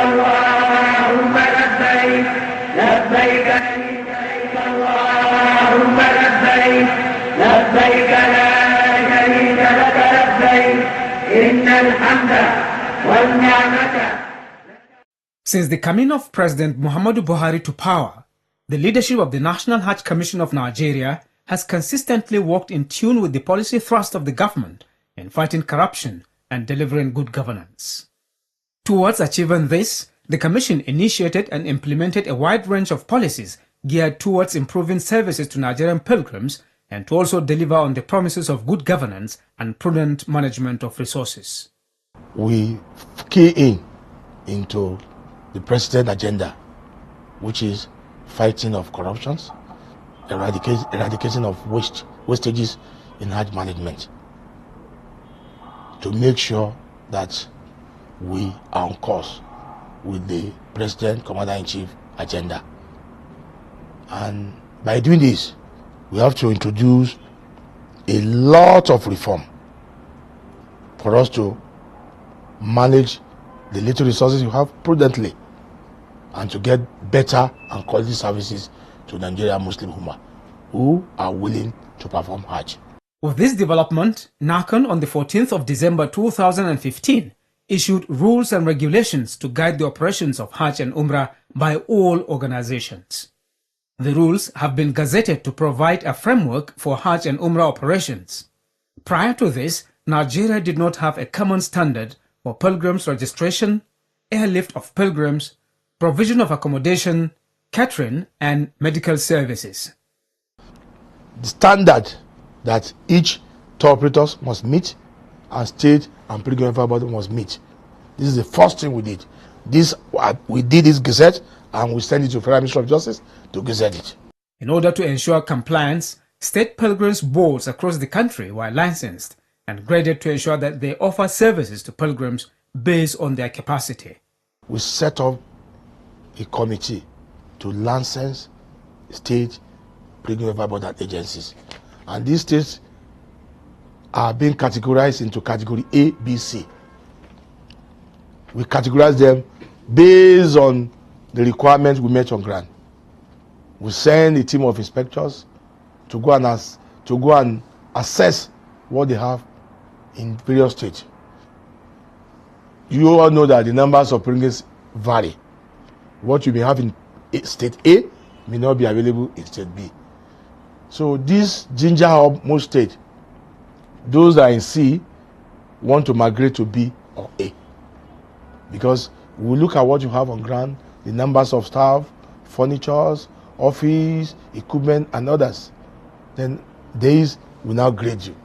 اللهم لبيك لبيك لبيك اللهم لبيك لبيك لا شريك لك لبيك إن الحمد والنعمة. Since the coming of President Muhammadu Buhari to power, the leadership of the National Hajj Commission of Nigeria has consistently worked in tune with the policy thrust of the government in fighting corruption and delivering good governance. Towards achieving this, the Commission initiated and implemented a wide range of policies geared towards improving services to Nigerian pilgrims and to also deliver on the promises of good governance and prudent management of resources. We key into the President's agenda, which is fighting of corruptions, eradication of wastages in Hajj management, to make sure that we are on course with the President Commander-in-Chief agenda. And by doing this, we have to introduce a lot of reform for us to manage the little resources you have prudently and to get better and quality services to Nigerian Muslim Ummah who are willing to perform Hajj. With this development, NAHCON on the 14th of December 2015 issued rules and regulations to guide the operations of Hajj and Umrah by all organizations. The rules have been gazetted to provide a framework for Hajj and Umrah operations. Prior to this, Nigeria did not have a common standard for pilgrims registration, airlift of pilgrims, provision of accommodation, catering, and medical services. The standard that each tour operators must meet and state and pilgrim body must meet. This is the first thing we did. We did this gazette and we sent it to Federal Ministry of Justice to gazette it. In order to ensure compliance, state pilgrims boards across the country were licensed and graded to ensure that they offer services to pilgrims based on their capacity. We set up a committee to license state pilgrim board agencies, and these states are being categorized into category A, B, C. We categorize them based on the requirements we met on ground. We send a team of inspectors to go and assess what they have in various states. You all know that the numbers of pilgrims vary. What you may have in state A may not be available in state B. So this ginger up most states. Those that are in C want to migrate to B or A, because we look at what you have on ground, the numbers of staff, furnitures, office, equipment, and others. Then these will now grade you.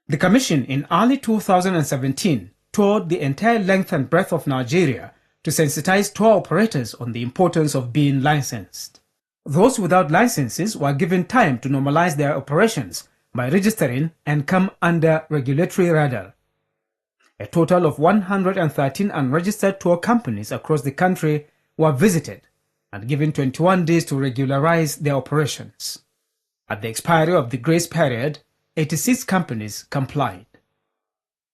The Commission in early 2017 toured the entire length and breadth of Nigeria to sensitize tour operators on the importance of being licensed. Those without licenses were given time to normalize their operations by registering and come under regulatory radar. A total of 113 unregistered tour companies across the country were visited and given 21 days to regularize their operations. At the expiry of the grace period, 86 companies complied.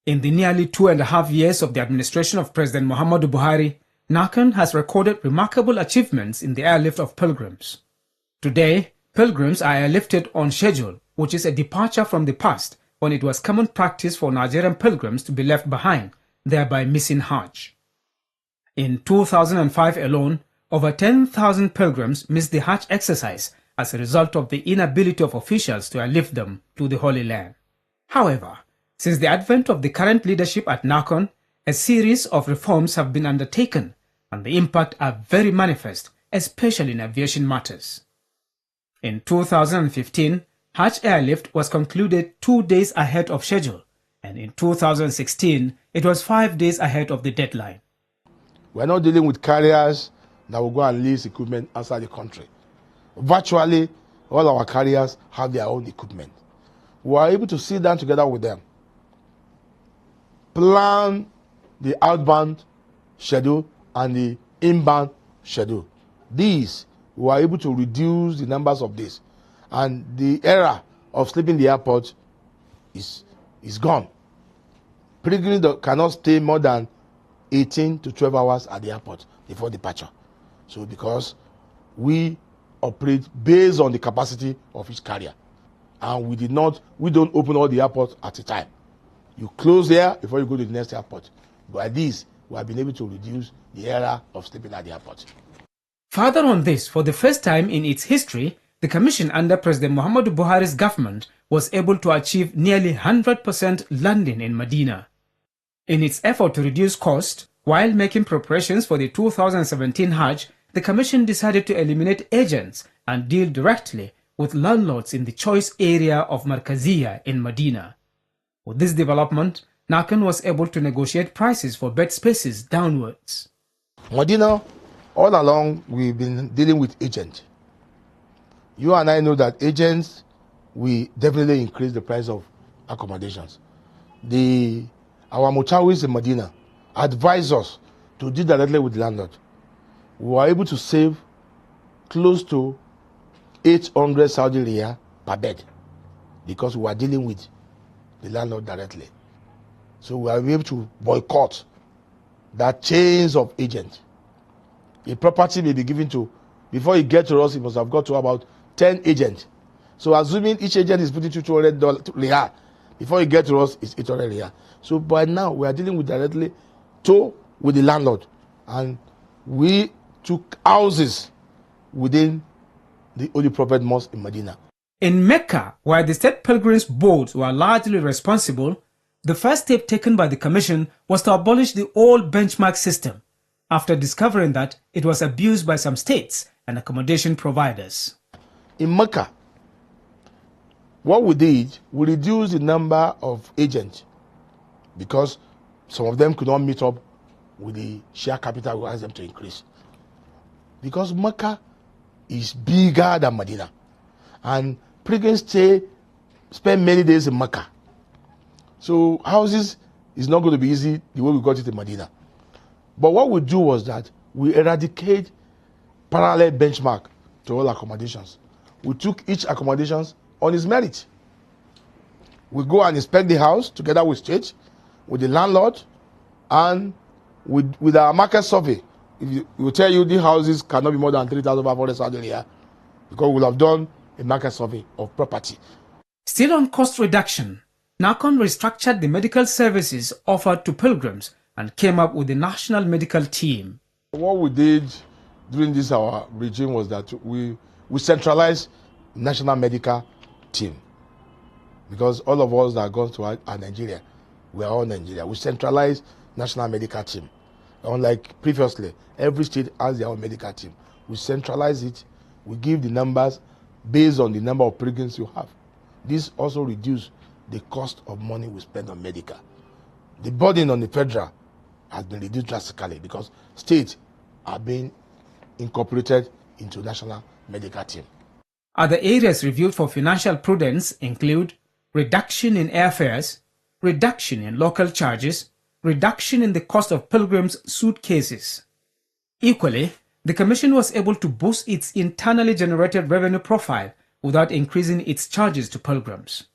In the nearly 2.5 years of the administration of President Muhammadu Buhari, NAHCON has recorded remarkable achievements in the airlift of pilgrims. Today, pilgrims are airlifted on schedule, which is a departure from the past when it was common practice for Nigerian pilgrims to be left behind, thereby missing Hajj. In 2005 alone, over 10,000 pilgrims missed the Hajj exercise as a result of the inability of officials to airlift them to the Holy Land. However, since the advent of the current leadership at NAHCON, a series of reforms have been undertaken and the impact are very manifest, especially in aviation matters. In 2015, Hajj airlift was concluded 2 days ahead of schedule, and in 2016, it was 5 days ahead of the deadline. We're not dealing with carriers that will go and lease equipment outside the country. Virtually, all our carriers have their own equipment. We are able to sit down together with them, plan the outbound schedule and the inbound schedule. These, we are able to reduce the numbers of this, and the era of sleeping in the airport is gone. Pilgrims cannot stay more than 18 to 12 hours at the airport before departure. So because we operate based on the capacity of each carrier, and we don't open all the airports at a time. You close there before you go to the next airport. By this, we have been able to reduce the era of sleeping at the airport. Further on this, for the first time in its history, the Commission under President Muhammadu Buhari's government was able to achieve nearly 100% landing in Medina. In its effort to reduce cost, while making preparations for the 2017 Hajj, the Commission decided to eliminate agents and deal directly with landlords in the choice area of Markaziyya in Medina. With this development, NAHCON was able to negotiate prices for bed spaces downwards. Medina, all along, we've been dealing with agents. You and I know that agents will definitely increase the price of accommodations. Our Muchawis in Medina advised us to deal directly with the landlord. We were able to save close to 800 Saudi Riyal per bed because we were dealing with the landlord directly. So we were able to boycott that chains of agents. A property may be given to, before it gets to us, it must have got to about 10 agents. So assuming each agent is putting $200 Riyal, before it gets to us, it's 800 Riyal. So by now, we are dealing with directly with the landlord. And we took houses within the Holy Prophet Mosque in Medina. In Mecca, where the state pilgrims boards were largely responsible, the first step taken by the Commission was to abolish the old benchmark system, after discovering that it was abused by some states and accommodation providers. In Mecca, what we did, we reduced the number of agents because some of them could not meet up with the share capital we asked them to increase. Because Mecca is bigger than Medina, and pilgrims spend many days in Mecca. So houses is not going to be easy the way we got it in Medina. But what we do was that we eradicate parallel benchmark to all accommodations. We took each accommodations on its merit. We go and inspect the house together with state, with the landlord, and with our market survey. If we will tell you the houses cannot be more than 3,500 Saudi Riyal, because we'll have done a market survey of property. Still on cost reduction, NAHCON restructured the medical services offered to pilgrims and came up with the national medical team. What we did during this our regime was that we centralized national medical team, because all of us that are going to are Nigeria. We are all Nigeria. We centralized national medical team. Unlike previously, every state has their own medical team. We centralize it. We give the numbers based on the number of pilgrims you have. This also reduces the cost of money we spend on medical. The burden on the federal has been reduced drastically because states are being incorporated into national medical team. Other areas reviewed for financial prudence include reduction in airfares, reduction in local charges, reduction in the cost of pilgrims' suitcases. Equally, the Commission was able to boost its internally generated revenue profile without increasing its charges to pilgrims.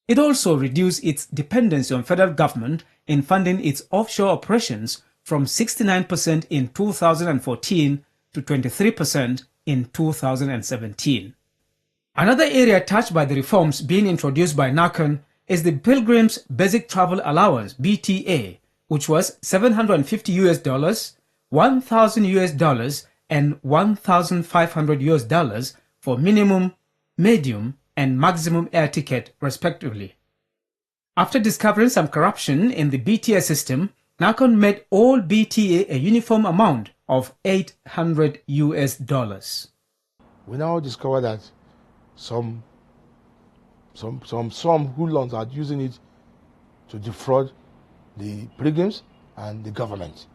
It also reduced its dependency on federal government in funding its offshore operations from 69% in 2014 to 23% in 2017. Another area touched by the reforms being introduced by NAHCON is the Pilgrims Basic Travel Allowance (BTA), which was $750, $1,000 and $1,500 for minimum, medium and maximum air ticket respectively. After discovering some corruption in the BTA system, NAHCON made all BTA a uniform amount of $800. We now discover that some hoodlums are using it to defraud the pilgrims and the government,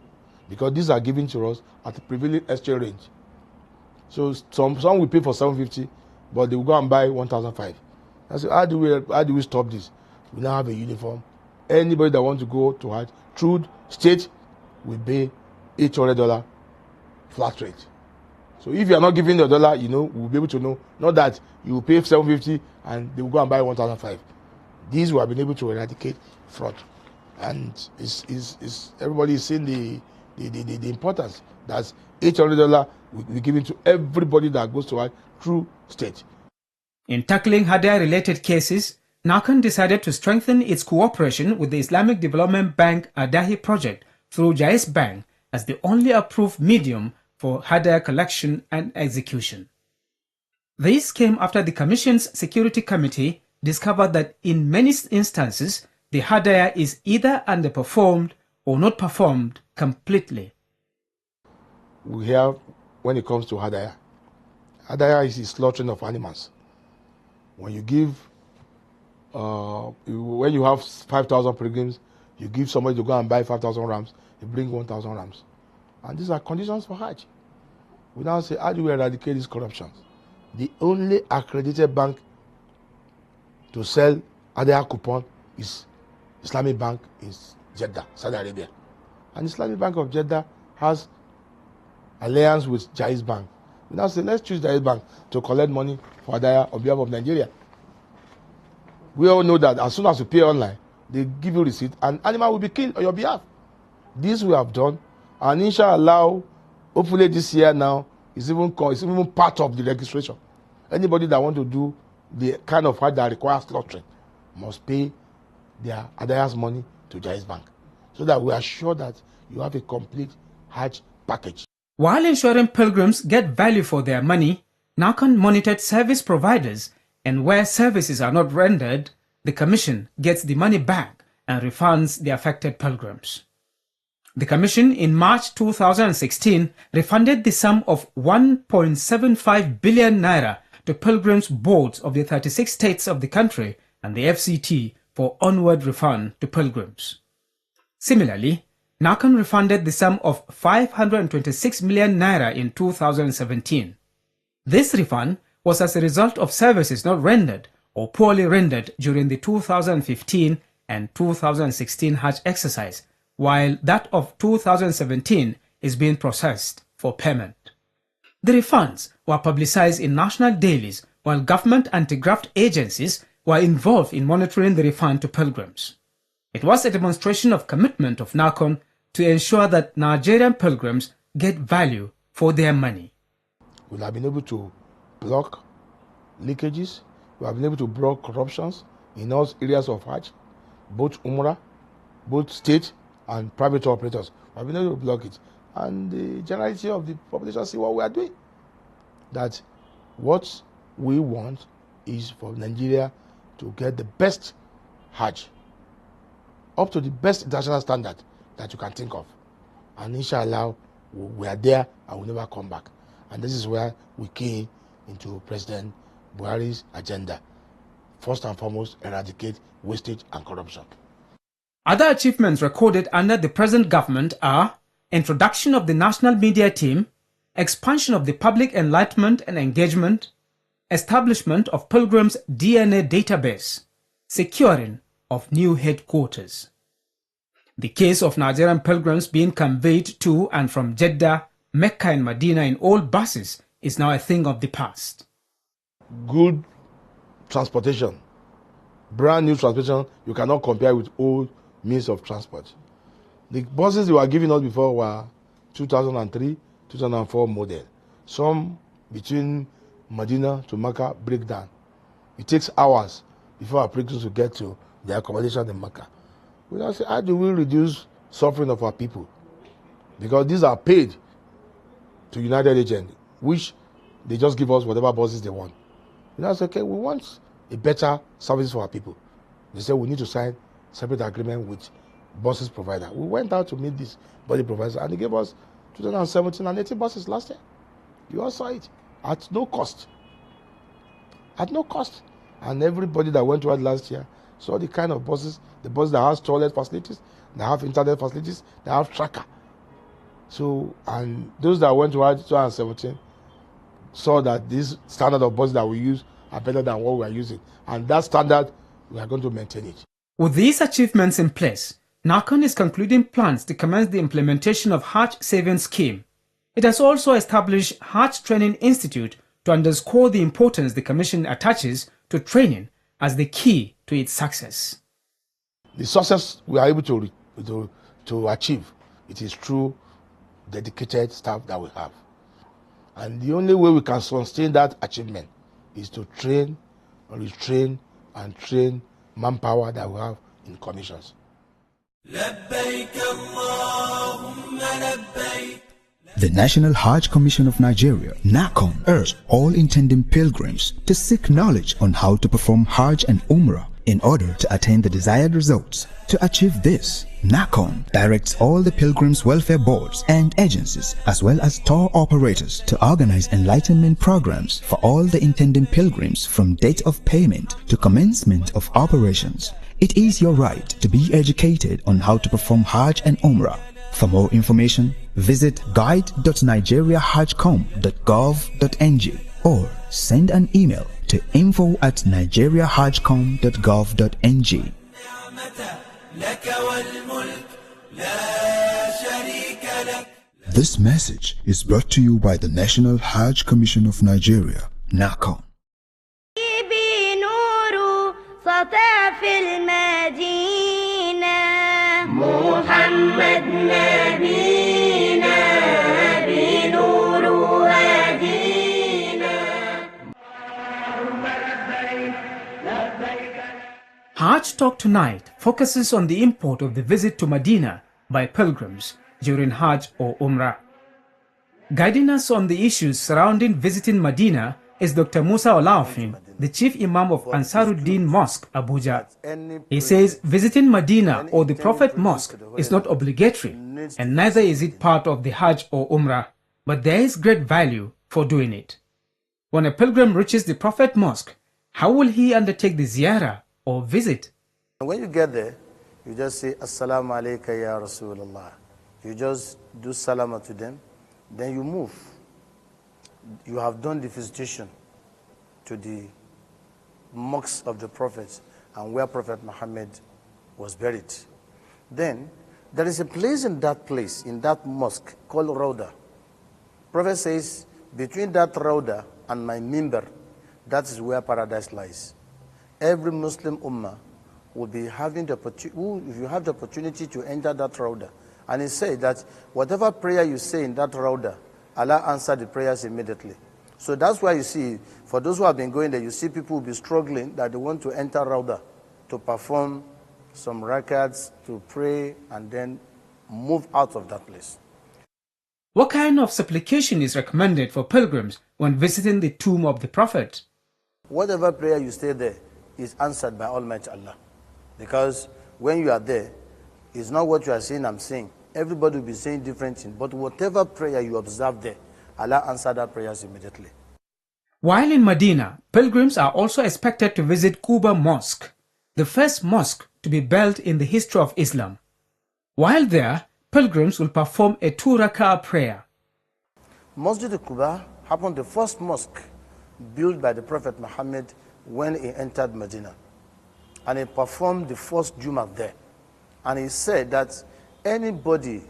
because these are given to us at the prevailing exchange rate. So some will pay for 750, but they will go and buy 1,500. I said, how do we stop this? We now have a uniform. Anybody that wants to go to Hajj through state will pay $800 flat rate. So if you are not giving the dollar, we'll be able to know, not that you will pay 750 and they will go and buy 1,500. These we have been able to eradicate fraud. And everybody is seeing the importance that $800 will be given to everybody that goes to Hajj through state. In tackling Hadaya-related cases, NAHCON decided to strengthen its cooperation with the Islamic Development Bank Adahi project through Jais Bank as the only approved medium for Hadaya collection and execution. This came after the Commission's Security Committee discovered that in many instances, the Hadaya is either underperformed or not performed completely. We have, when it comes to Hadaya is the slaughtering of animals. When you give, when you have 5,000 pilgrims, you give somebody to go and buy 5,000 rams, you bring 1,000 rams. And these are conditions for Hajj. We now say, how do we eradicate these corruptions? The only accredited bank to sell Hadaya coupon is Islamic Bank in Jeddah, Saudi Arabia. And Islamic Bank of Jeddah has alliance with Jais Bank. We now say, let's choose Jais Bank to collect money for Hadaya on behalf of Nigeria. We all know that as soon as you pay online, they give you receipt and animal will be killed on your behalf. This we have done, and inshallah, hopefully this year now, it's even part of the registration. Anybody that want to do the kind of Hajj that requires slaughtering must pay their Hadaya's money to Jais Bank, so that we are sure that you have a complete Hajj package. While ensuring pilgrims get value for their money, NAHCON monitored service providers, and where services are not rendered, the Commission gets the money back and refunds the affected pilgrims. The Commission in March 2016 refunded the sum of 1.75 billion naira to pilgrims boards of the 36 states of the country and the FCT for onward refund to pilgrims. Similarly, NAHCON refunded the sum of 526 million naira in 2017. This refund was as a result of services not rendered or poorly rendered during the 2015 and 2016 Hajj exercise, while that of 2017 is being processed for payment. The refunds were publicized in national dailies, while government anti-graft agencies were involved in monitoring the refund to pilgrims. It was a demonstration of commitment of NAHCON to ensure that Nigerian pilgrims get value for their money. We have been able to block leakages, we have been able to block corruptions in all areas of Hajj, both Umrah, both state and private operators. We have been able to block it. And the generality of the population see what we are doing. That what we want is for Nigeria to get the best Hajj, up to the best international standard that you can think of. And inshallah, we are there and we'll never come back. And this is where we came into President Buhari's agenda. First and foremost, eradicate wastage and corruption. Other achievements recorded under the present government are introduction of the national media team, expansion of the public enlightenment and engagement, establishment of Pilgrims' DNA database, securing of new headquarters. The case of Nigerian pilgrims being conveyed to and from Jeddah, Mecca and Medina in old buses is now a thing of the past. Good transportation, brand new transportation, you cannot compare with old means of transport. The buses they were giving us before were 2003, 2004 model. Some between Medina to Mecca break down. It takes hours before our pilgrims will get to their accommodation in Mecca. We now say, how do we reduce suffering of our people? Because these are paid to United Agent, which they just give us whatever buses they want. We now say, okay, we want a better service for our people. They said we need to sign separate agreement with buses provider. We went out to meet this body provider and they gave us 2017 and 18 buses last year. You all saw it at no cost. At no cost. And everybody that went to it last year saw the kind of buses, the buses that have toilet facilities, that have internet facilities, that have tracker. So, and those that went to it 2017 saw that this standard of buses that we use are better than what we are using. And that standard, we are going to maintain it. With these achievements in place, NAHCON is concluding plans to commence the implementation of Hajj Savings Scheme. It has also established Hajj Training Institute to underscore the importance the Commission attaches to training as the key to its success. The success we are able to achieve, it is through dedicated staff that we have. And the only way we can sustain that achievement is to train, retrain, and train manpower that we have in commissions. The National Hajj Commission of Nigeria, NAHCON, urged all intending pilgrims to seek knowledge on how to perform Hajj and Umrah in order to attain the desired results. To achieve this, NAHCON directs all the pilgrims' welfare boards and agencies as well as tour operators to organize enlightenment programs for all the intending pilgrims from date of payment to commencement of operations. It is your right to be educated on how to perform Hajj and Umrah. For more information, visit guide.nigeriahajcom.gov.ng or send an email to info@nigeriahajcom.gov.ng. This message is brought to you by the National Hajj Commission of Nigeria, NAHCON. محمد نبينا بنور هدينا اللهم لبيك لبيك. Hajj Talk tonight focuses on the import of the visit to Medina by pilgrims during Hajj or Umrah. Guiding us on the issues surrounding visiting Medina is Dr. Musa Olaofin, the Chief Imam of Ansaruddin Mosque, Abuja. He says visiting Medina or the Prophet Mosque is not obligatory and neither is it part of the Hajj or Umrah, but there is great value for doing it. When a pilgrim reaches the Prophet Mosque, how will he undertake the ziyarah or visit? When you get there, you just say, Assalamu alaikum ya Rasulullah. You just do salama to them, then you move. You have done the visitation to the mosques of the prophets and where Prophet Muhammad was buried. Then there is a place, in that mosque called Rauda. Prophet says, between that Rauda and my mimbar, that is where paradise lies. Every Muslim ummah will be having the opportunity, if you have the opportunity to enter that Rauda. And he said that whatever prayer you say in that Rauda, Allah answered the prayers immediately. So that's why you see, for those who have been going there, you see people will be struggling that they want to enter Rauda to perform some rakats, to pray, and then move out of that place. What kind of supplication is recommended for pilgrims when visiting the tomb of the Prophet? Whatever prayer you say there is answered by Almighty Allah. Because when you are there, it's not what you are saying, I'm saying. Everybody will be saying different things. But whatever prayer you observe there, Allah answered that prayers immediately. While in Medina, pilgrims are also expected to visit Quba Mosque, the first mosque to be built in the history of Islam. While there, pilgrims will perform a 2-rak'ah prayer. Masjid Quba happened the first mosque built by the Prophet Muhammad when he entered Medina. And he performed the first Jummah there. And he said that anybody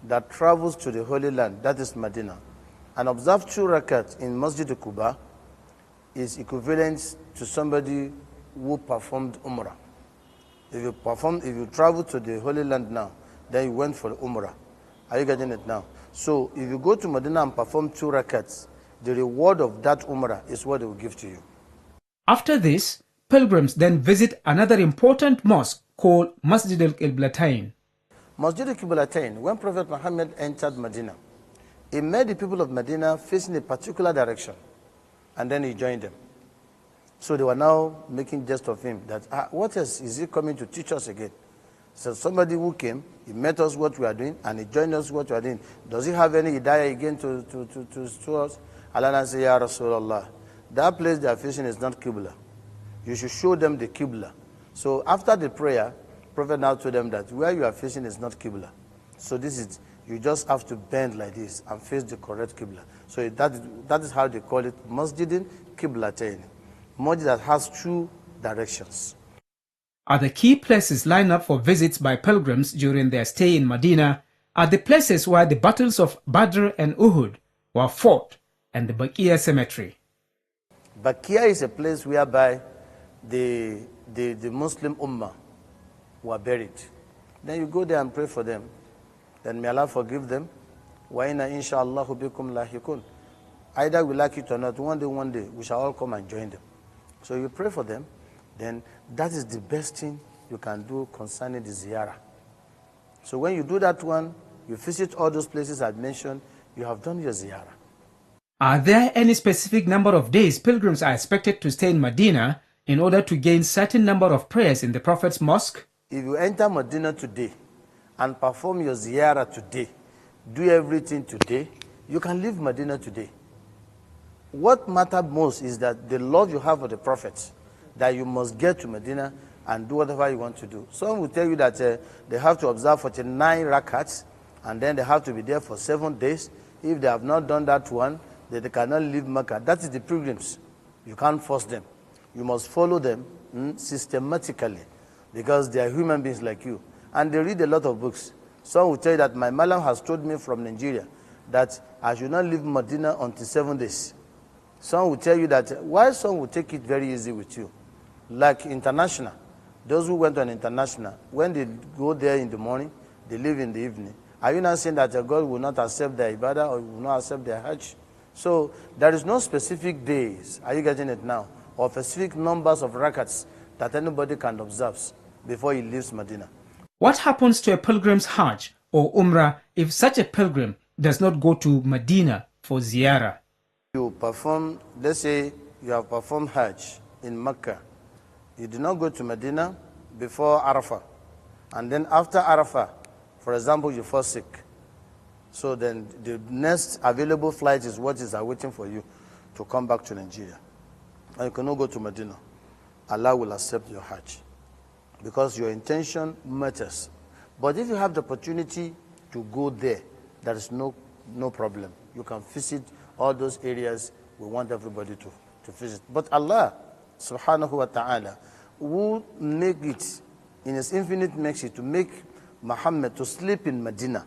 that travels to the Holy Land, that is Medina, and observes 2 rakats in Masjid Quba is equivalent to somebody who performed Umrah. If you travel to the Holy Land now, then you went for Umrah. Are you getting it now? So if you go to Medina and perform 2 rakats, the reward of that Umrah is what they will give to you. After this, pilgrims then visit another important mosque called Masjid al-Qiblatain. Masjid al-Qiblatain, when Prophet Muhammad entered Medina, he met the people of Medina facing a particular direction, and then he joined them. So they were now making jest of him that, what else is he coming to teach us again? So somebody who came, he met us what we are doing, and he joined us what we are doing. Does he have any hidayah again to us? Allah said, Ya Rasulullah, that place they are facing is not Qibla. You should show them the Qibla. So after the prayer, Prophet now told them that where you are facing is not Qibla. So this is, you just have to bend like this and face the correct Qibla. So that is how they call it, Masjidin Qiblatain. Masjid that has 2 directions. Other key places lined up for visits by pilgrims during their stay in Medina are the places where the battles of Badr and Uhud were fought and the Baqiyah cemetery. Baqiyah is a place whereby the Muslim Ummah were buried. Then you go there and pray for them. Then may Allah forgive them. Wa inna insha'Allahu bikum lahikun. Either we like it or not, one day, we shall all come and join them. So you pray for them, then that is the best thing you can do concerning the ziyarah. So when you do that one, you visit all those places I've mentioned, you have done your ziyarah. Are there any specific number of days pilgrims are expected to stay in Medina in order to gain certain number of prayers in the Prophet's mosque? If you enter Medina today and perform your ziyarah today, do everything today, you can leave Medina today. What matters most is that the love you have for the Prophet, that you must get to Medina and do whatever you want to do. Some will tell you that they have to observe 49 rakats and then they have to be there for 7 days. If they have not done that one, then they cannot leave Mecca. That is the pilgrims. You can't force them. You must follow them systematically because they are human beings like you. And they read a lot of books. Some will tell you that my Malam has told me from Nigeria that I should not leave Medina until 7 days. Some will tell you that, why some will take it very easy with you. Like international. Those who went on international, when they go there in the morning, they leave in the evening. Are you not saying that God will not accept their ibadah or will not accept their hajj? So there is no specific days, are you getting it now, or specific numbers of rakats that anybody can observe before he leaves Medina. What happens to a pilgrim's hajj or umrah if such a pilgrim does not go to Medina for ziyarah? You perform, let's say you have performed hajj in Mecca. You do not go to Medina before Arafah. And then after Arafah, for example, you fall sick. So then the next available flight is what is awaiting for you to come back to Nigeria. And you cannot go to Medina. Allah will accept your hajj because your intention matters. But if you have the opportunity to go there, there is no problem. You can visit all those areas we want everybody to visit. But Allah subhanahu wa ta'ala will make it in his infinite mercy to make Muhammad to sleep in Medina.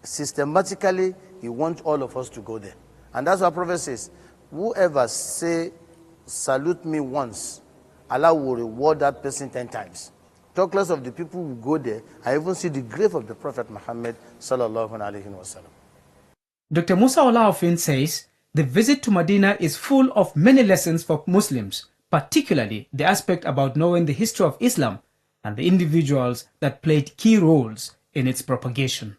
Systematically, he wants all of us to go there. And that's what Prophet says, whoever say, salute me once, Allah will reward that person 10 times. Talk less of the people who go there. I even see the grave of the Prophet Muhammad sallallahu alaihi wasallam. Dr. Musa Olaofin says, the visit to Medina is full of many lessons for Muslims, particularly the aspect about knowing the history of Islam and the individuals that played key roles in its propagation.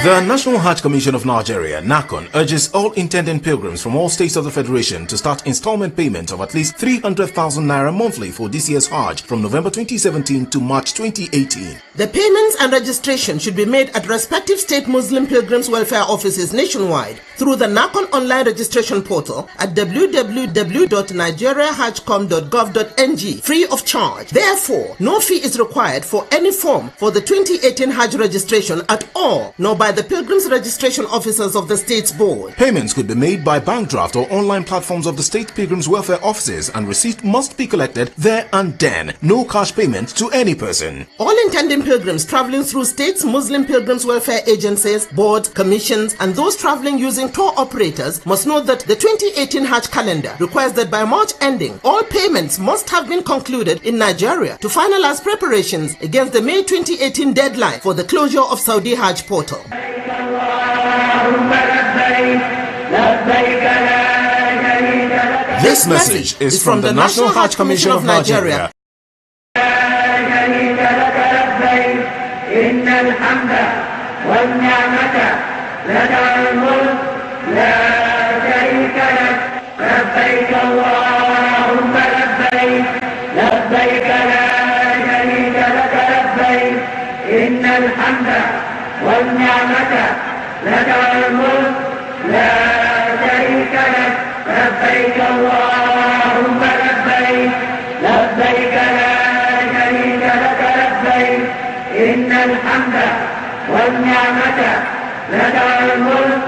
The National Hajj Commission of Nigeria, NAHCON, urges all intending pilgrims from all states of the Federation to start installment payments of at least 300,000 naira monthly for this year's Hajj from November 2017 to March 2018. The payments and registration should be made at respective state Muslim pilgrims welfare offices nationwide through the NAHCON online registration portal at www.nigeriahajcom.gov.ng free of charge. Therefore, no fee is required for any form for the 2018 Hajj registration at all, nor by the pilgrims registration officers of the state's board. Payments could be made by bank draft or online platforms of the state pilgrims welfare offices, and receipt must be collected there and then. No cash payment to any person. All intending pilgrims traveling through states Muslim pilgrims welfare agencies, boards, commissions, and those traveling using tour operators must know that the 2018 Hajj calendar requires that by March ending, all payments must have been concluded in Nigeria to finalize preparations against the May 2018 deadline for the closure of Saudi Hajj portal. This message is from the National Hajj Commission of Nigeria. والنعمة لك الملك لا شريك لك لبيك اللهم لبيك لبيك لا شريك لك لبيك إن الحمد والنعمة لك الملك